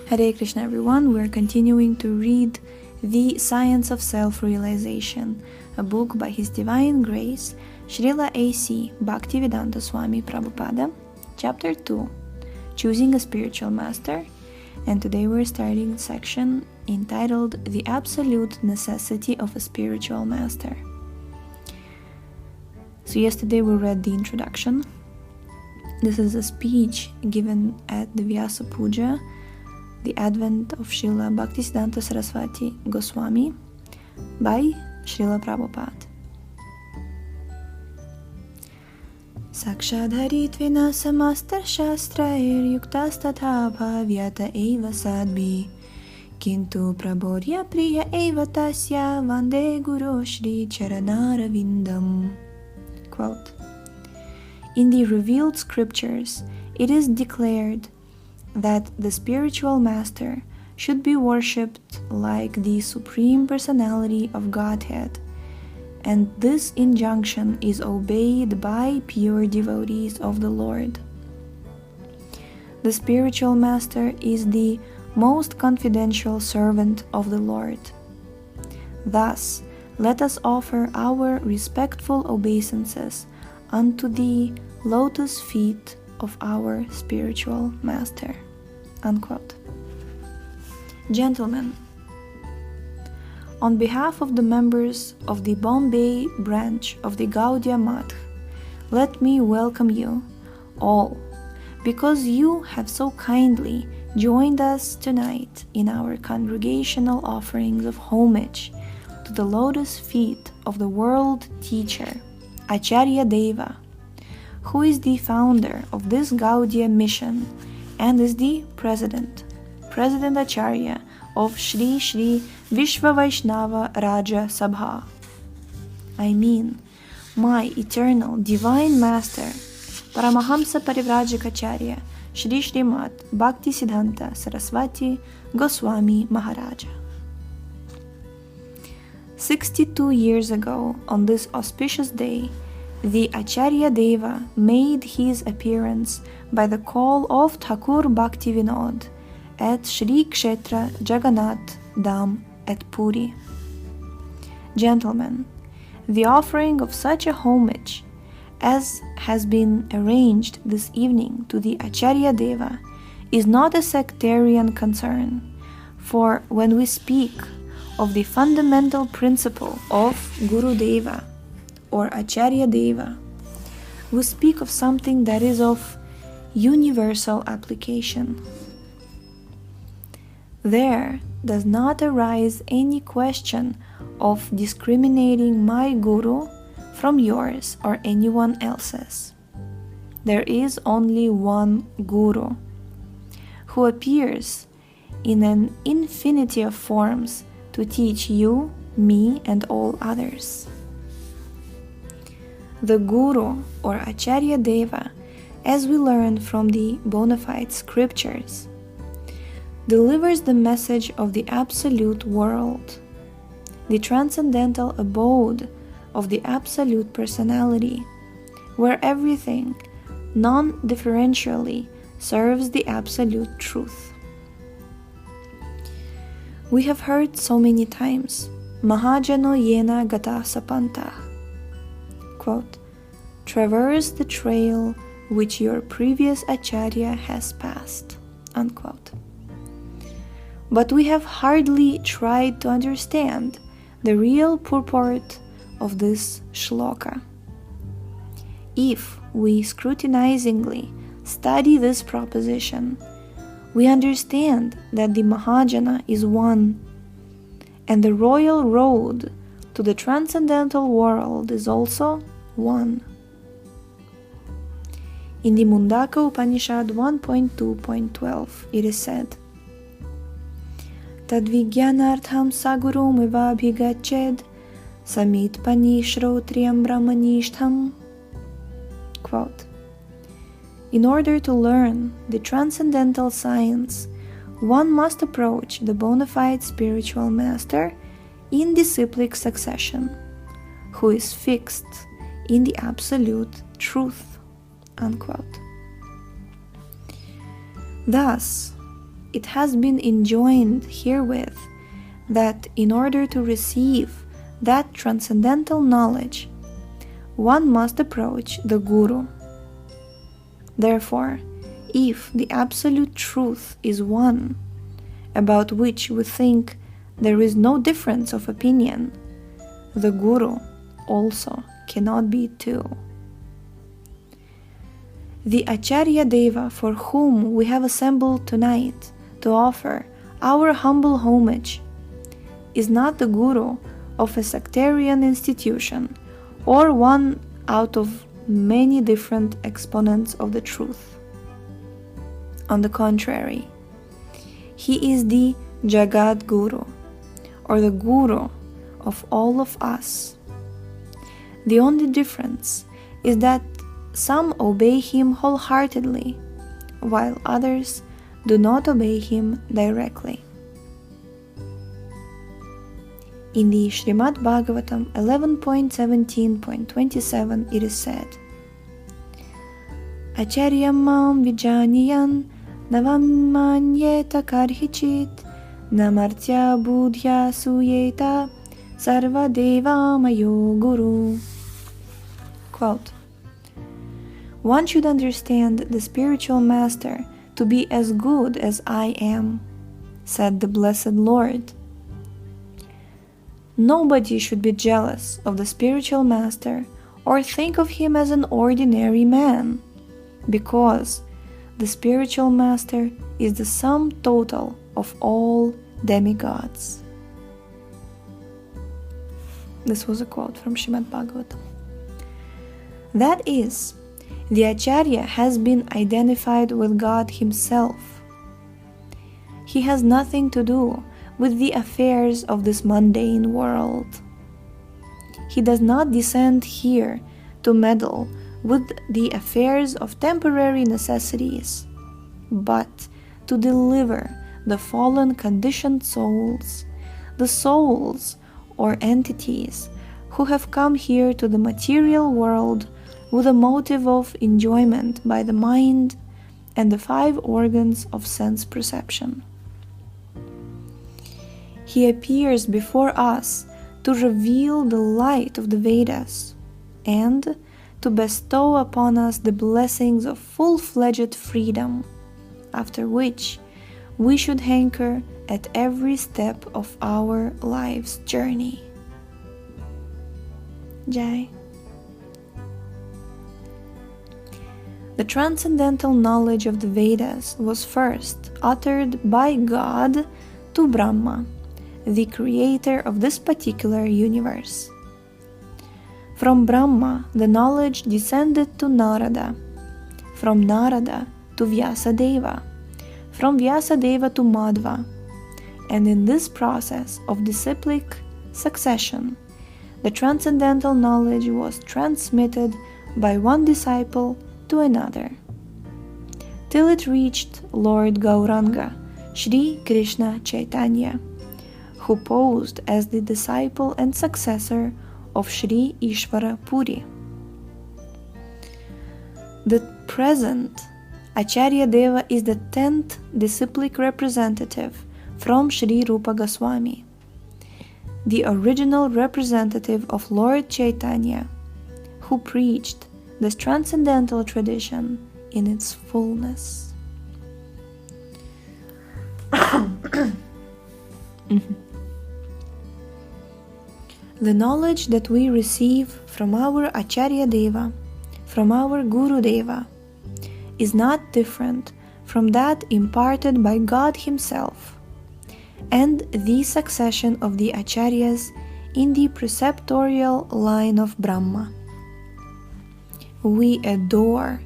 Hare Krishna everyone, we're continuing to read The Science of Self-Realization, a book by His Divine Grace, Srila A.C. Bhakti-Vedanta Swami Prabhupada, Chapter 2, Choosing a Spiritual Master, and today we're starting the section entitled The Absolute Necessity of a Spiritual Master. So yesterday we read the introduction. This is a speech given at the Vyasa Puja, the advent of Srila Bhaktisiddhanta Saraswati Goswami by Srila Prabhupada. Sakshadharitvena samastar shastrair yuktas tatha bhavyata eva sadbhi kintu praborya priya eva tasya vande guru shri charanaravindam. Quote, in the revealed scriptures, it is declared that the spiritual master should be worshipped like the Supreme Personality of Godhead, and this injunction is obeyed by pure devotees of the Lord. The spiritual master is the most confidential servant of the Lord. Thus, let us offer our respectful obeisances unto the lotus feet of our spiritual master. Unquote. Gentlemen, on behalf of the members of the Bombay branch of the Gaudiya Math, let me welcome you all, because you have so kindly joined us tonight in our congregational offerings of homage to the lotus feet of the world teacher, Acharya Deva, who is the founder of this Gaudiya mission and is the President Acharya of Shri Shri Vishva Vaishnava Raja Sabha. I mean, my eternal divine master, Paramahamsa Parivrajaka Shri Srimad Bhaktisiddhanta Saraswati Goswami Maharaja. 62 years ago, on this auspicious day, the Acharya Deva made his appearance by the call of Thakur Bhakti Vinod at Shri Kshetra Jagannath Dham at Puri. Gentlemen, the offering of such a homage as has been arranged this evening to the Acharya Deva is not a sectarian concern, for when we speak of the fundamental principle of Guru Deva or Acharya Deva, we speak of something that is of universal application. There does not arise any question of discriminating my Guru from yours or anyone else's. There is only one Guru, who appears in an infinity of forms to teach you, me, and all others. The Guru or Acharya Deva, as we learn from the bona fide scriptures, delivers the message of the absolute world, the transcendental abode of the absolute personality, where everything non-differentially serves the absolute truth. We have heard so many times, Mahajano yena gata sapanta. Quote, traverse the trail which your previous Acharya has passed. Unquote. But we have hardly tried to understand the real purport of this shloka. If we scrutinizingly study this proposition, we understand that the Mahajana is one, and the royal road to the transcendental world is also one. In the Mundaka Upanishad 1.2.12, it is said, Tadvigyanartham sagurum evabhigached samit pani shrotriyam brahmanishtham. Quote, in order to learn the transcendental science, one must approach the bona fide spiritual master in disciplic succession, who is fixed in the absolute truth. Unquote. Thus, it has been enjoined herewith that in order to receive that transcendental knowledge, one must approach the Guru. Therefore, if the absolute truth is one, about which we think there is no difference of opinion, the Guru also cannot be two. The Acharya Deva for whom we have assembled tonight to offer our humble homage is not the Guru of a sectarian institution or one out of many different exponents of the truth. On the contrary, he is the Jagat Guru, or the Guru of all of us. The only difference is that some obey him wholeheartedly, while others do not obey him directly. In the Srimad Bhagavatam 11.17.27 it is said, Acharyam mam vijaniyan navamanyeta karhichit namartya budhya suyeta sarva deva mayo guru. Quote, one should understand the spiritual master to be as good as I am, said the blessed Lord. Nobody should be jealous of the spiritual master or think of him as an ordinary man, because the spiritual master is the sum total of all demigods. This was a quote from Srimad Bhagavatam. That is, the Acharya has been identified with God himself. He has nothing to do with the affairs of this mundane world. He does not descend here to meddle with the affairs of temporary necessities, but to deliver the fallen conditioned souls, the souls or entities who have come here to the material world with a motive of enjoyment by the mind and the 5 organs of sense perception. He appears before us to reveal the light of the Vedas and to bestow upon us the blessings of full-fledged freedom, after which we should hanker at every step of our life's journey. Jai. The transcendental knowledge of the Vedas was first uttered by God to Brahma, the creator of this particular universe. From Brahma, the knowledge descended to Narada, from Narada to Vyasadeva, from Vyasadeva to Madhva, and in this process of disciplic succession, the transcendental knowledge was transmitted by one disciple to another, till it reached Lord Gauranga, Sri Krishna Chaitanya, who posed as the disciple and successor of Sri Ishvara Puri. The present Acharya Deva is the 10th disciplic representative from Sri Rupa Goswami, the original representative of Lord Chaitanya, who preached this transcendental tradition in its fullness. The knowledge that we receive from our Acharya Deva, from our Guru Deva, is not different from that imparted by God Himself, and the succession of the Acharyas in the preceptorial line of Brahma. We adore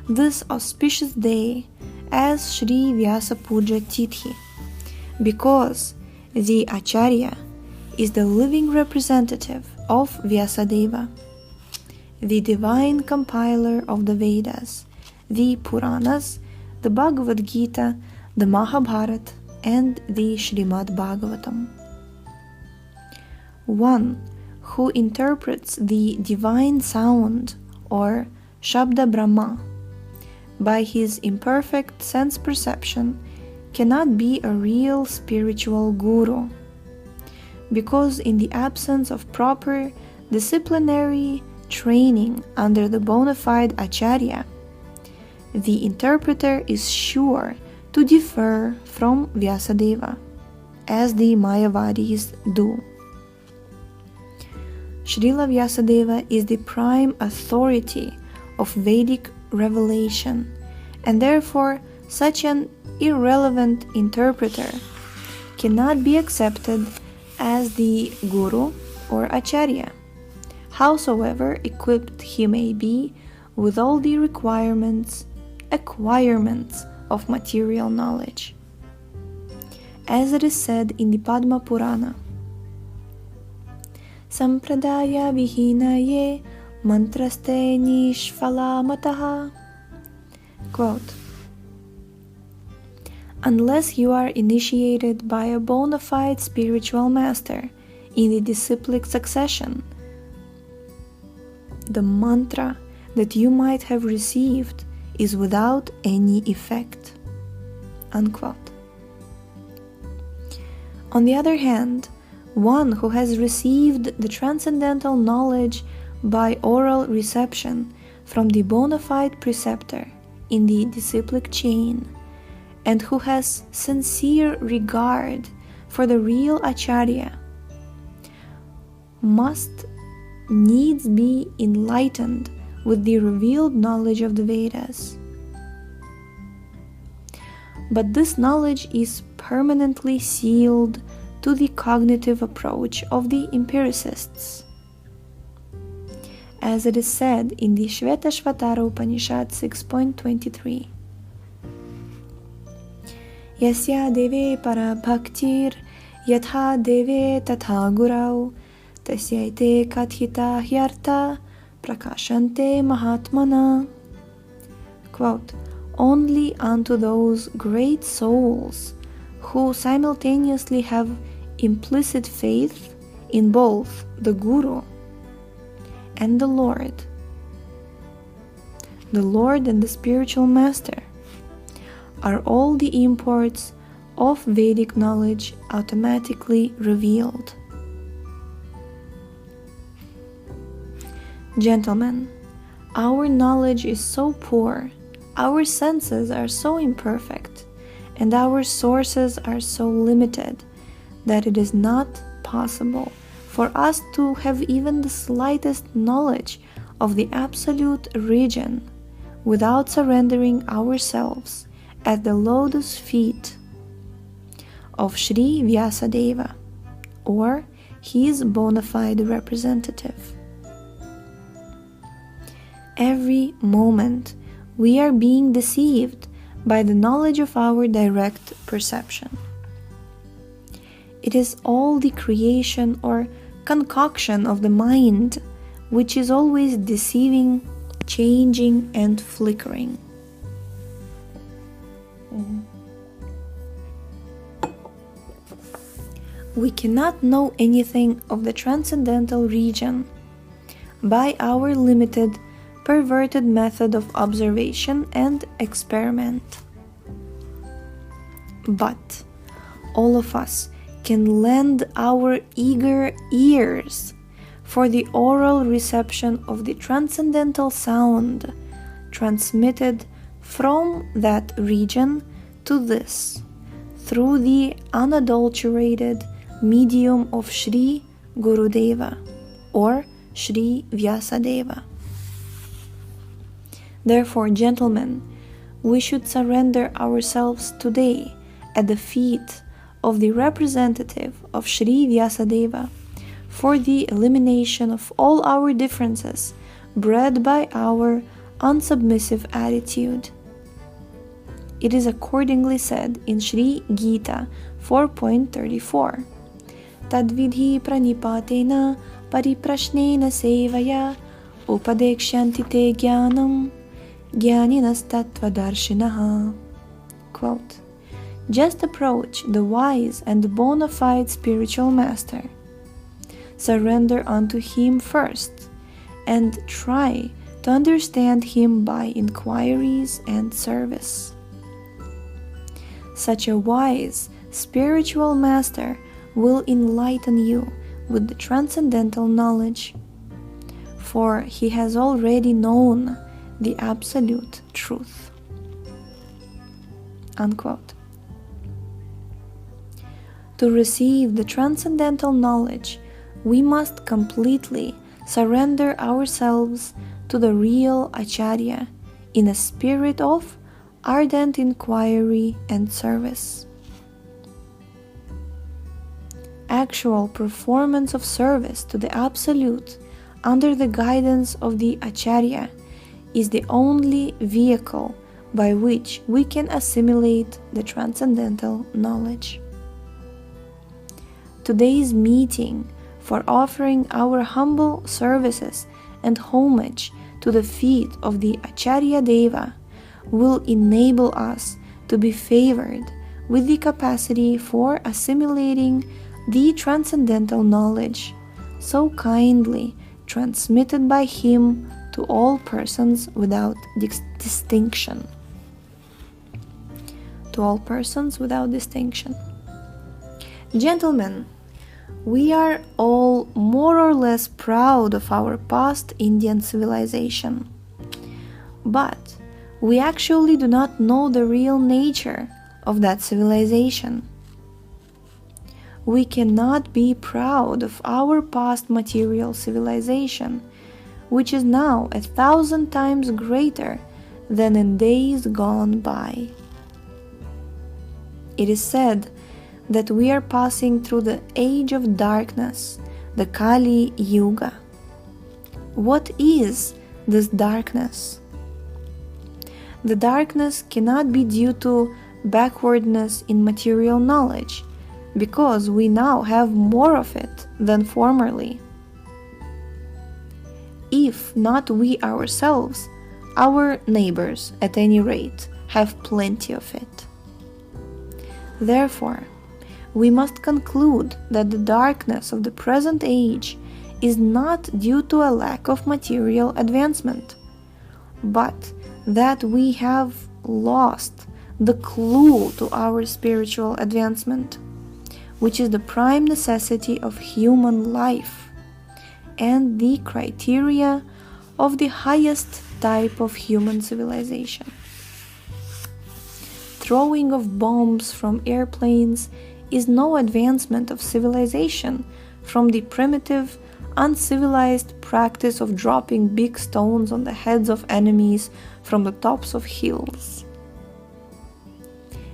this auspicious day as Sri Vyasa Puja Tithi, because the Acharya is the living representative of Vyasadeva, the divine compiler of the Vedas, the Puranas, the Bhagavad Gita, the Mahabharata, and the Srimad Bhagavatam. One who interprets the divine sound or Shabda Brahma by his imperfect sense perception cannot be a real spiritual guru, because in the absence of proper disciplinary training under the bona fide acharya, the interpreter is sure to differ from Vyasadeva, as the Mayavadis do. Srila Vyasadeva is the prime authority of Vedic revelation, and therefore such an irrelevant interpreter cannot be accepted as the guru or acharya, howsoever equipped he may be with all the acquirements of material knowledge. As it is said in the Padma Purana, Sampradaya vihinaye mantraste nishfalamataha. Quote, unless you are initiated by a bona fide spiritual master in the disciplic succession, the mantra that you might have received is without any effect. Unquote. On the other hand, one who has received the transcendental knowledge by oral reception from the bona fide preceptor in the disciplic chain, and who has sincere regard for the real acharya, must needs be enlightened with the revealed knowledge of the Vedas. But this knowledge is permanently sealed to the cognitive approach of the empiricists. As it is said in the Shvetashvatara Upanishad 6.23, Yasya deve para bhaktir yatha deve tatha gurau tasyaite kathita hyartha prakashante mahatmana. Quote, only unto those great souls who simultaneously have implicit faith in both the Guru and the Lord and the spiritual master, are all the imports of Vedic knowledge automatically revealed. Gentlemen, our knowledge is so poor, our senses are so imperfect, and our sources are so limited that it is not possible for us to have even the slightest knowledge of the absolute region without surrendering ourselves at the lotus feet of Sri Vyasadeva or his bona fide representative. Every moment we are being deceived by the knowledge of our direct perception. It is all the creation or concoction of the mind, which is always deceiving, changing, and flickering. We cannot know anything of the transcendental region by our limited, perverted method of observation and experiment. But all of us can lend our eager ears for the oral reception of the transcendental sound transmitted from that region to this through the unadulterated medium of Sri Gurudeva or Sri Vyasadeva. Therefore, gentlemen, we should surrender ourselves today at the feet of the representative of Sri Vyasadeva for the elimination of all our differences bred by our unsubmissive attitude. It is accordingly said in Sri Gita 4.34, Tadvidhi pranipatena pariprashnena sevaya upadekshanti te jnanam jnaninas tattvadarshinaha. Quote, just approach the wise and bona fide spiritual master. Surrender unto him first, and try to understand him by inquiries and service. such a wise, spiritual master will enlighten you with the transcendental knowledge, for he has already known the absolute truth." Unquote. To receive the transcendental knowledge, we must completely surrender ourselves to the real Acharya in a spirit of ardent inquiry and service. Actual performance of service to the Absolute under the guidance of the Acharya is the only vehicle by which we can assimilate the transcendental knowledge. Today's meeting for offering our humble services and homage to the feet of the Acharya Deva will enable us to be favored with the capacity for assimilating the transcendental knowledge so kindly transmitted by him to all persons without distinction. To all persons without distinction. Gentlemen, we are all more or less proud of our past Indian civilization, but we actually do not know the real nature of that civilization. We cannot be proud of our past material civilization, which is now 1,000 times greater than in days gone by. It is said that we are passing through the age of darkness, the Kali Yuga. What is this darkness? The darkness cannot be due to backwardness in material knowledge, because we now have more of it than formerly. If not we ourselves, our neighbors, at any rate, have plenty of it. Therefore, we must conclude that the darkness of the present age is not due to a lack of material advancement, but that we have lost the clue to our spiritual advancement, which is the prime necessity of human life and the criteria of the highest type of human civilization. Throwing of bombs from airplanes is no advancement of civilization from the primitive, uncivilized practice of dropping big stones on the heads of enemies from the tops of hills.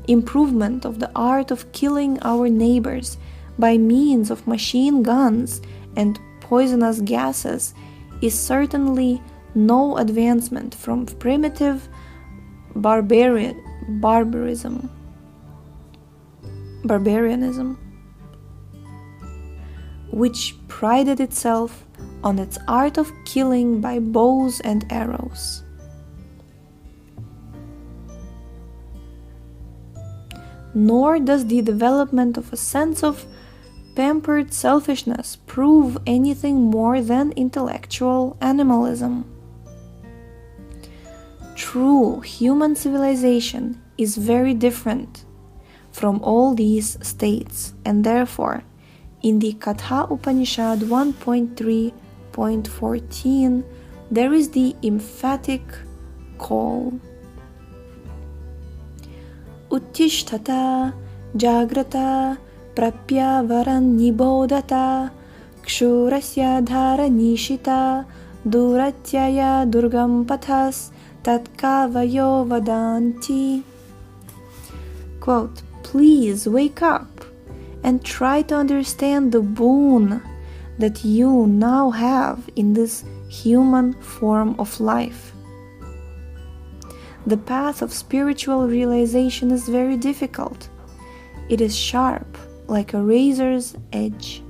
Improvement of the art of killing our neighbors by means of machine guns and poisonous gases is certainly no advancement from primitive barbarianism, which prided itself on its art of killing by bows and arrows. Nor does the development of a sense of pampered selfishness prove anything more than intellectual animalism. True human civilization is very different from all these states, and therefore, in the Katha Upanishad 1.3.14, there is the emphatic call. Uttishtata jagrata prapya varan nibodata kshurasya dhara nishita duratyaya durgam pathas tatkavayo vadanti. Quote, please wake up and try to understand the boon that you now have in this human form of life. The path of spiritual realization is very difficult. It is sharp, like a razor's edge.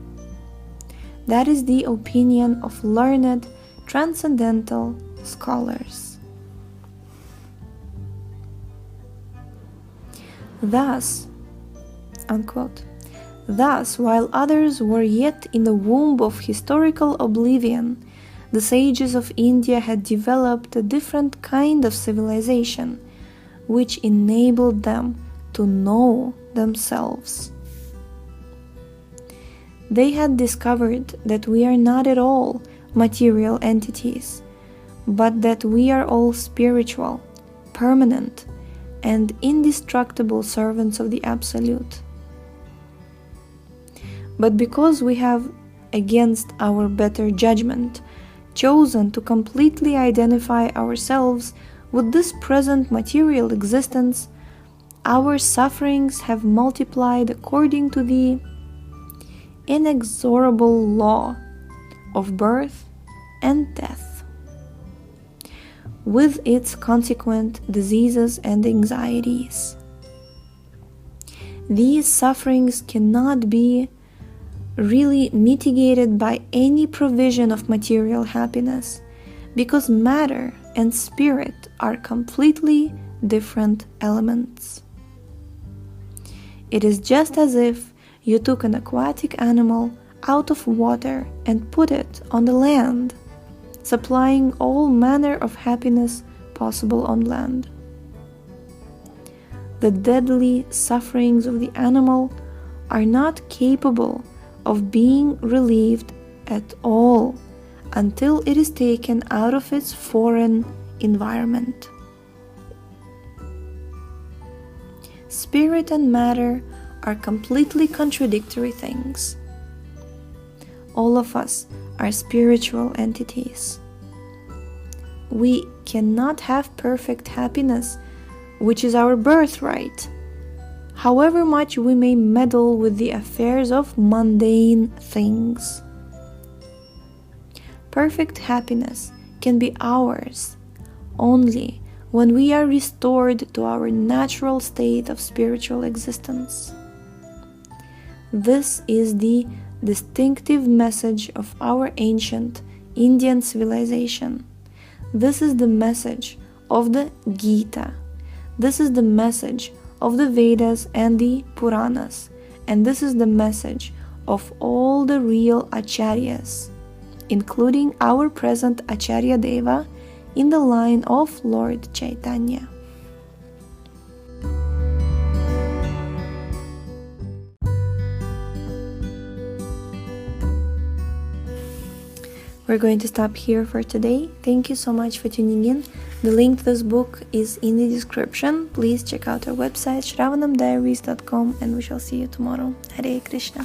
That is the opinion of learned, transcendental scholars. Thus, unquote, thus, while others were yet in the womb of historical oblivion, the sages of India had developed a different kind of civilization, which enabled them to know themselves. They had discovered that we are not at all material entities, but that we are all spiritual, permanent, and indestructible servants of the Absolute. But because we have, against our better judgment, chosen to completely identify ourselves with this present material existence, our sufferings have multiplied according to the inexorable law of birth and death, with its consequent diseases and anxieties. These sufferings cannot be really mitigated by any provision of material happiness, because matter and spirit are completely different elements. It is just as if you took an aquatic animal out of water and put it on the land, supplying all manner of happiness possible on land. The deadly sufferings of the animal are not capable of being relieved at all until it is taken out of its foreign environment. Spirit and matter are completely contradictory things. All of us are spiritual entities. We cannot have perfect happiness, which is our birthright, however much we may meddle with the affairs of mundane things. Perfect happiness can be ours only when we are restored to our natural state of spiritual existence. This is the distinctive message of our ancient Indian civilization. This is the message of the Gita. This is the message of the Vedas and the Puranas, and this is the message of all the real Acharyas, including our present Acharya Deva in the line of Lord Chaitanya. We're going to stop here for today. Thank you so much for tuning in. The link to this book is in the description. Please check out our website shravanamdiaries.com, and we shall see you tomorrow. Hare Krishna.